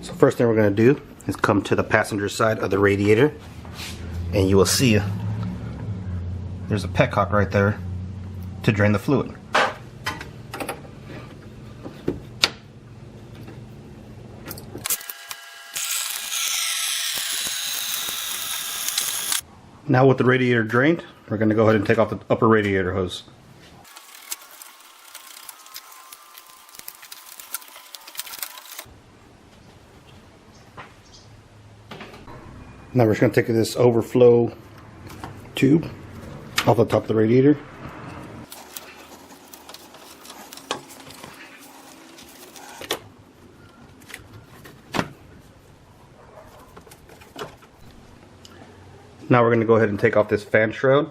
So first thing we're going to do is come to the passenger side of the radiator, and you will see there's a petcock right there to drain the fluid. Now with the radiator drained, we're going to go ahead and take off the upper radiator hose. Now we're just going to take this overflow tube off the top of the radiator. Now we're going to go ahead and take off this fan shroud.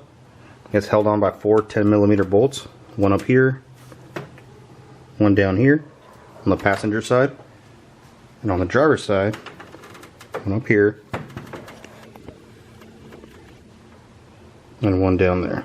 It's held on by 4 10mm bolts. One up here, one down here on the passenger side, and on the driver's side, one up here, and one down there.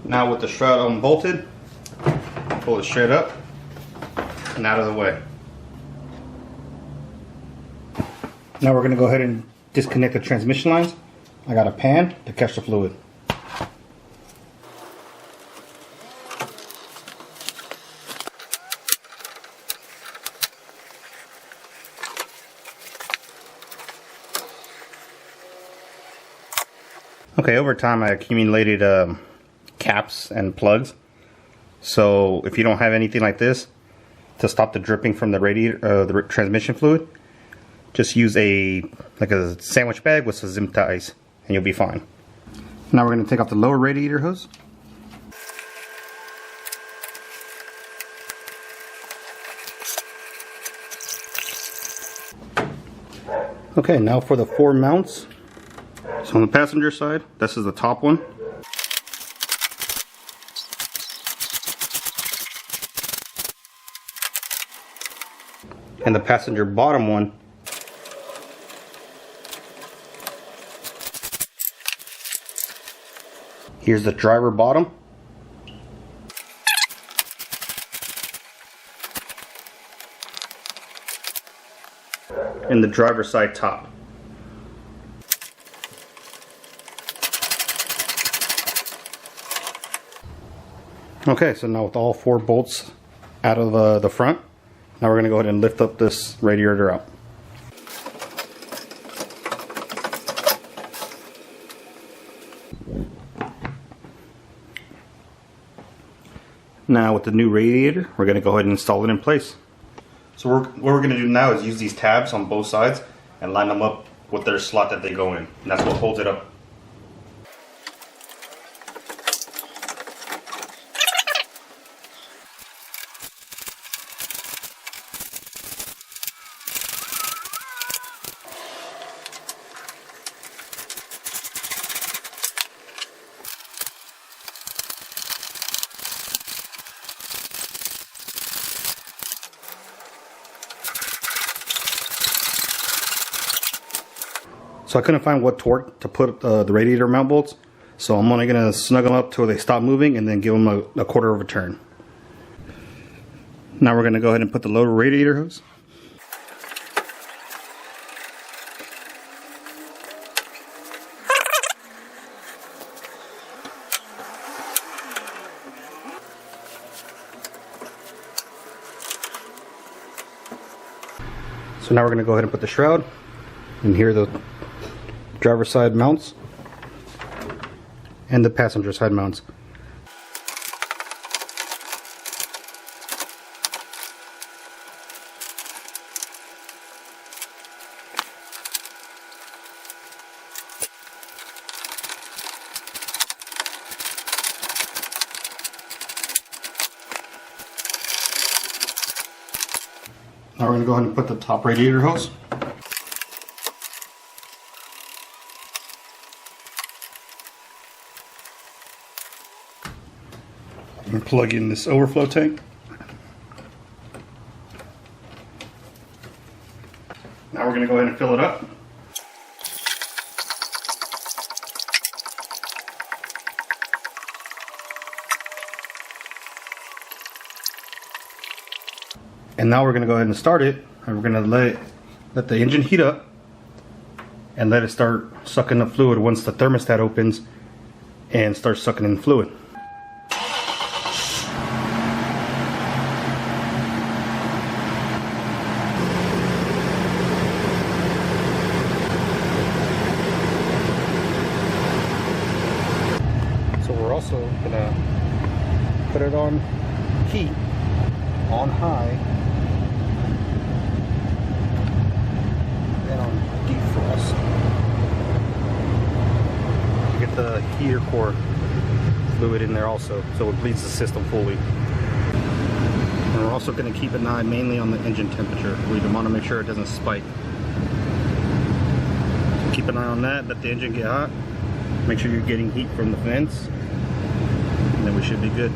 Now with the shroud unbolted, pull it straight up and out of the way. Now we're going to go ahead and disconnect the transmission lines. I got a pan to catch the fluid. Okay, over time I accumulated caps and plugs. So if you don't have anything like this to stop the dripping from the radiator, the transmission fluid, just use a sandwich bag with some zip ties and you'll be fine. Now we're going to take off the lower radiator hose. Okay, now for the 4 mounts. So on the passenger side, this is the top one. And the passenger bottom one here's the driver bottom, and the driver side top. Okay, so now with all 4 bolts out of the front, now we're going to go ahead and lift up this radiator out. Now with the new radiator, we're going to go ahead and install it in place. So what we're going to do now is use these tabs on both sides and line them up with their slot that they go in. And that's what holds it up. So I couldn't find what torque to put the radiator mount bolts, so I'm only going to snug them up till they stop moving and then give them a quarter of a turn. Now we're going to go ahead and put the lower radiator hose. So now we're going to go ahead and put the shroud, and here are the driver side mounts and the passenger side mounts. Now we're going to go ahead and put the top radiator hose. And plug in this overflow tank. Now we're going to go ahead and fill it up. And now we're going to go ahead and start it. And we're going to let the engine heat up and let it start sucking the fluid once the thermostat opens and starts sucking in fluid. So we're also going to put it on heat, on high, and on defrost to get the heater core fluid in there also, so it bleeds the system fully. And we're also going to keep an eye mainly on the engine temperature. We want to make sure it doesn't spike. So keep an eye on that, let the engine get hot, make sure you're getting heat from the vents, and then we should be good.